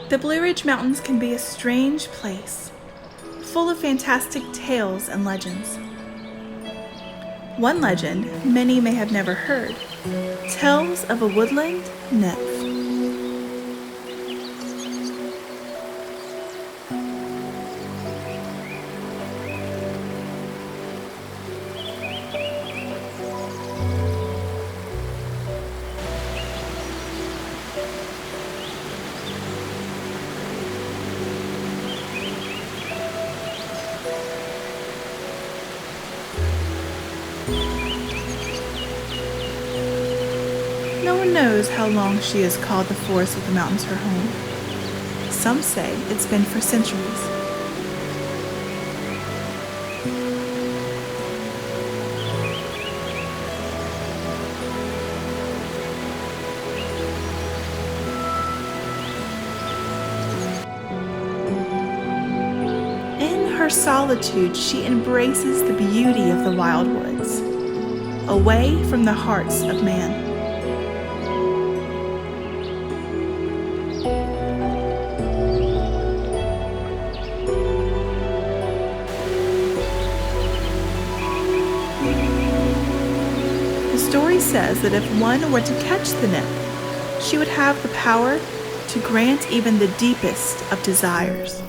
The Blue Ridge Mountains can be a strange place, full of fantastic tales and legends. One legend many may have never heard tells of a woodland nymph. No one knows how long she has called the forest of the mountains her home. Some say it's been for centuries. In her solitude, she embraces the beauty of the wild woods, away from the hearts of man. The story says that if one were to catch the nymph, she would have the power to grant even the deepest of desires.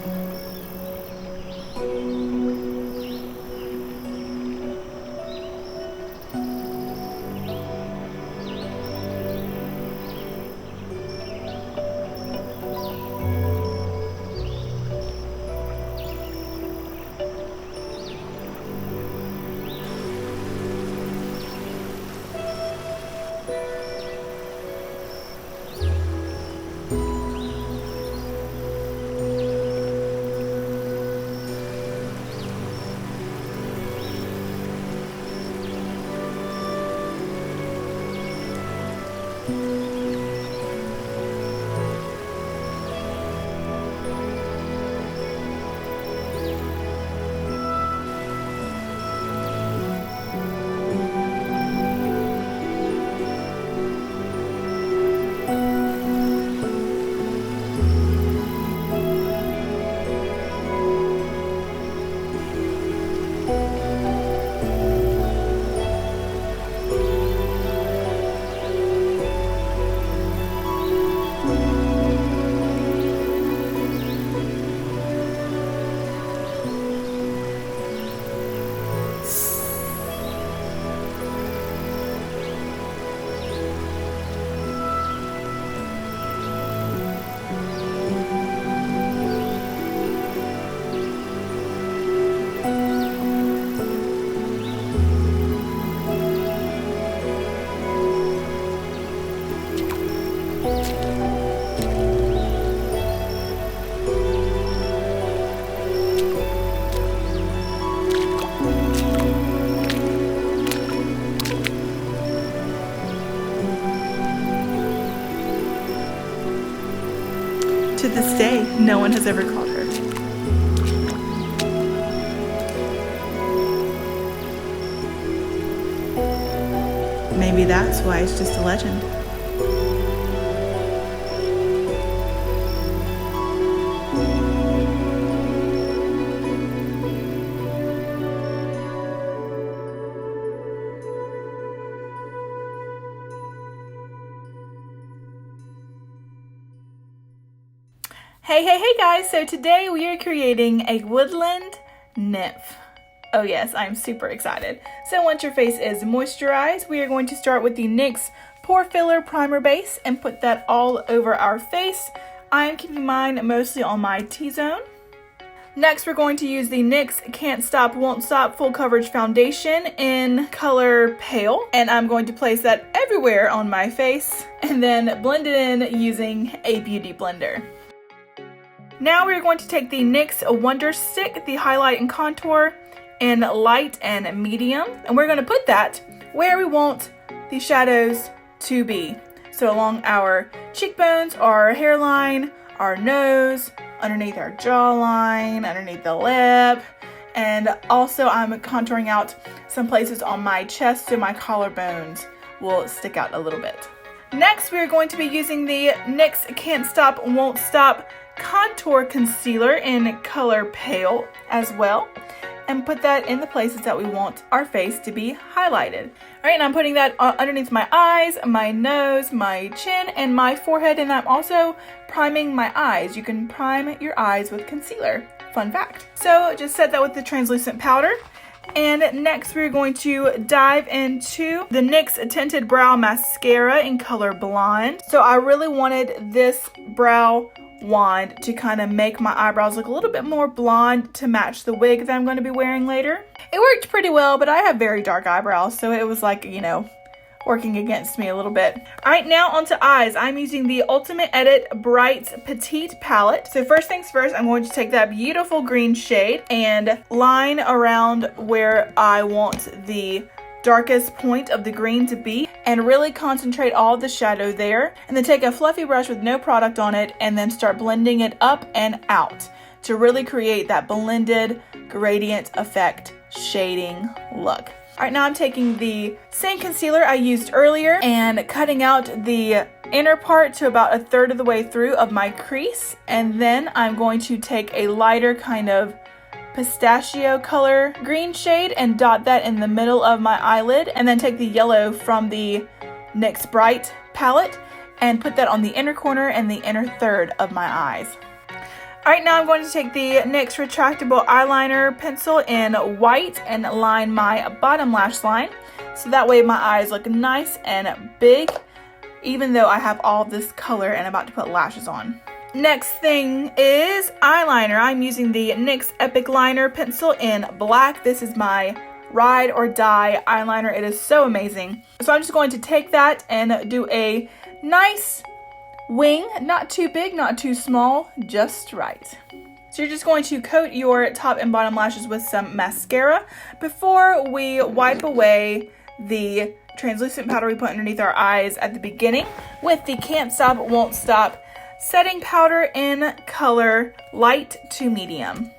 To this day, no one has ever caught her. Maybe that's why it's just a legend. Hey guys, so today we are creating a woodland nymph. Oh yes, I'm super excited. So once your face is moisturized, we are going to start with the NYX Pore Filler Primer Base and put that all over our face. I am keeping mine mostly on my T-zone. Next, we're going to use the NYX Can't Stop Won't Stop Full Coverage Foundation in color Pale. And I'm going to place that everywhere on my face and then blend it in using a beauty blender. Now we're going to take the NYX Wonder Stick, the highlight and contour in light and medium. And we're going to put that where we want the shadows to be. So along our cheekbones, our hairline, our nose, underneath our jawline, underneath the lip. And also I'm contouring out some places on my chest so my collarbones will stick out a little bit. Next, we are going to be using the NYX Can't Stop, Won't Stop Contour Concealer in color Pale as well, and put that in the places that we want our face to be highlighted. All right, and I'm putting that underneath my eyes, my nose, my chin, and my forehead, and I'm also priming my eyes. You can prime your eyes with concealer. Fun fact. So just set that with the translucent powder. And next we're going to dive into the NYX Tinted Brow Mascara in color Blonde. So I really wanted this brow wand to kind of make my eyebrows look a little bit more blonde to match the wig that I'm going to be wearing later. It worked pretty well, but I have very dark eyebrows, so it was like, you know, working against me a little bit. All right, now onto eyes. I'm using the Ultimate Edit Bright Petite palette. So first things first, I'm going to take that beautiful green shade and line around where I want the darkest point of the green to be and really concentrate all the shadow there, and then take a fluffy brush with no product on it and then start blending it up and out to really create that blended gradient effect shading look. All right, now I'm taking the same concealer I used earlier and cutting out the inner part to about 1/3 of the way through of my crease, and then I'm going to take a lighter kind of pistachio color green shade and dot that in the middle of my eyelid, and then take the yellow from the NYX Bright palette and put that on the inner corner and the inner third of my eyes. All right, now I'm going to take the NYX Retractable Eyeliner pencil in white and line my bottom lash line, so that way my eyes look nice and big, even though I have all this color and I'm about to put lashes on. Next thing is eyeliner. I'm using the NYX Epic Liner pencil in black. This is my ride or die eyeliner. It is so amazing. So I'm just going to take that and do a nice wing, not too big, not too small, just right. So you're just going to coat your top and bottom lashes with some mascara before we wipe away the translucent powder we put underneath our eyes at the beginning with the Can't Stop, Won't Stop setting powder in color light to medium.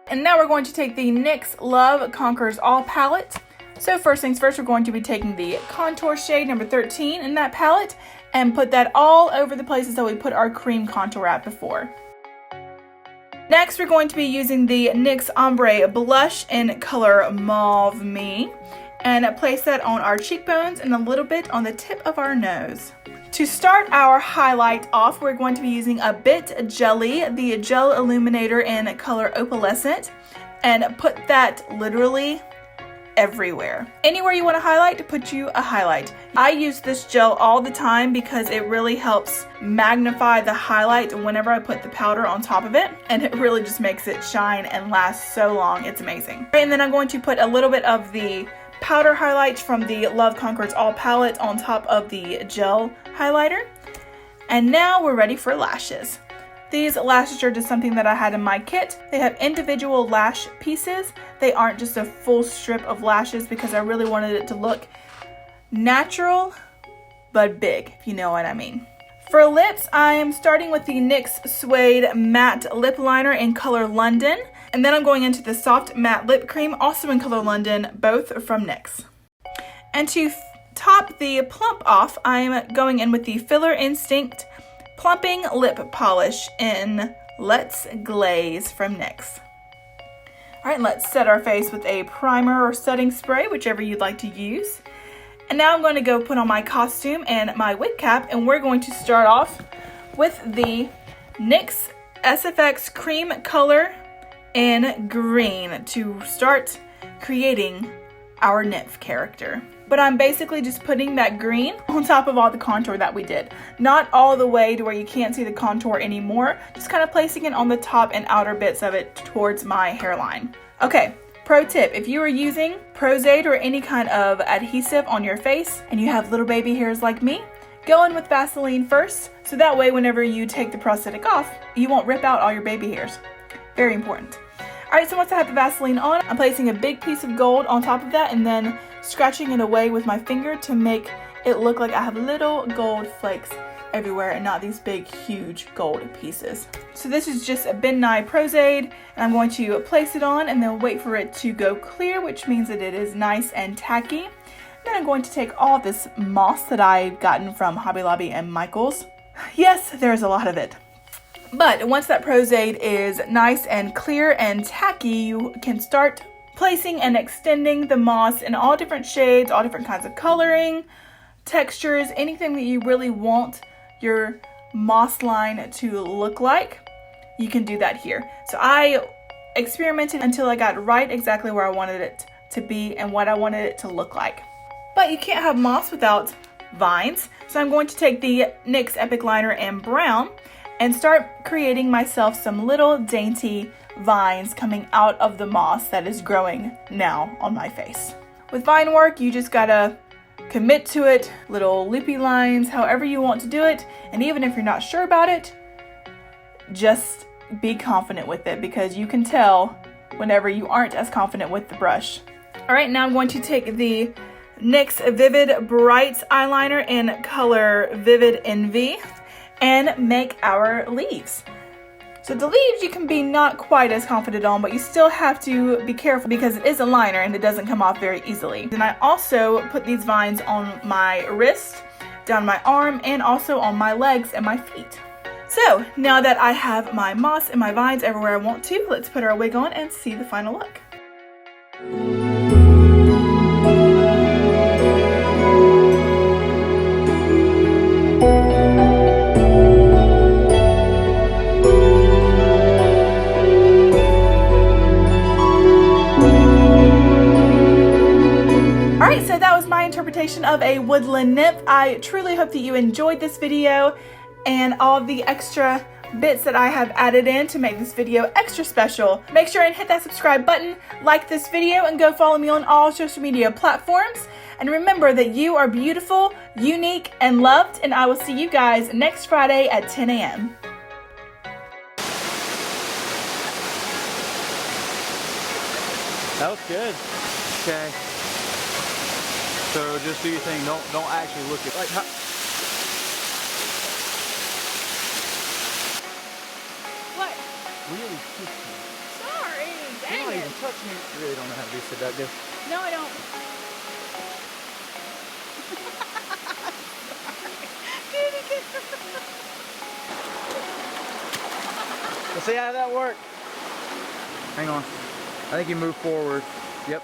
And now we're going to take the NYX Love Conquers All palette. So first things first, we're going to be taking the contour shade number 13 in that palette and put that all over the places that we put our cream contour at before. Next, we're going to be using the NYX Ombre blush in color Mauve Me and place that on our cheekbones and a little bit on the tip of our nose. To start our highlight off, we're going to be using a Bit Jelly, the gel illuminator in color Opalescent, and put that literally everywhere. Anywhere you want to highlight, to put you a highlight. I use this gel all the time because it really helps magnify the highlight whenever I put the powder on top of it, and it really just makes it shine and last so long. It's amazing. And then I'm going to put a little bit of the powder highlight from the Love Conquers All palette on top of the gel highlighter. And now we're ready for lashes. These lashes are just something that I had in my kit. They have individual lash pieces. They aren't just a full strip of lashes because I really wanted it to look natural but big, if you know what I mean. For lips, I am starting with the NYX Suede Matte Lip Liner in color London. And then I'm going into the Soft Matte Lip Cream, also in color London, both from NYX. And to top the plump off, I'm going in with the Filler Instinct Plumping Lip Polish in Let's Glaze from NYX. All right, let's set our face with a primer or setting spray, whichever you'd like to use. And now I'm going to go put on my costume and my wig cap, and we're going to start off with the NYX SFX Cream color in green to start creating our nymph character. But I'm basically just putting that green on top of all the contour that we did. Not all the way to where you can't see the contour anymore, just kind of placing it on the top and outer bits of it towards my hairline. Okay, pro tip, if you are using Suede or any kind of adhesive on your face and you have little baby hairs like me, go in with Vaseline first, so that way whenever you take the prosthetic off, you won't rip out all your baby hairs. Very important. All right, so once I have the Vaseline on, I'm placing a big piece of gold on top of that and then scratching it away with my finger to make it look like I have little gold flakes everywhere and not these big, huge gold pieces. So this is just a Ben Nye Suede, and I'm going to place it on and then wait for it to go clear, which means that it is nice and tacky. Then I'm going to take all this moss that I've gotten from Hobby Lobby and Michaels. Yes, there's a lot of it. But once that Prosade is nice and clear and tacky, you can start placing and extending the moss in all different shades, all different kinds of coloring, textures, anything that you really want your moss line to look like, you can do that here. So I experimented until I got right exactly where I wanted it to be and what I wanted it to look like. But you can't have moss without vines. So I'm going to take the NYX Epic Liner in brown and start creating myself some little dainty vines coming out of the moss that is growing now on my face. With vine work, you just gotta commit to it, little loopy lines, however you want to do it. And even if you're not sure about it, just be confident with it, because you can tell whenever you aren't as confident with the brush. All right, now I'm going to take the NYX Vivid Bright eyeliner in color Vivid Envy and make our leaves. So the leaves you can be not quite as confident on, but you still have to be careful because it is a liner and it doesn't come off very easily. Then I also put these vines on my wrist, down my arm, and also on my legs and my feet. So now that I have my moss and my vines everywhere I want to, let's put our wig on and see the final look. Alright, so that was my interpretation of a Woodland Nymph. I truly hope that you enjoyed this video and all the extra bits that I have added in to make this video extra special. Make sure and hit that subscribe button, like this video, and go follow me on all social media platforms. And remember that you are beautiful, unique, and loved, and I will see you guys next Friday at 10 a.m. That was good. Okay. So just do your thing. Don't actually look at like how. What? Really kiss me. Sorry, You're not even touching me. You really don't know how to be seductive. No, I don't. Let's see how that worked. Hang on. I think you move forward. Yep.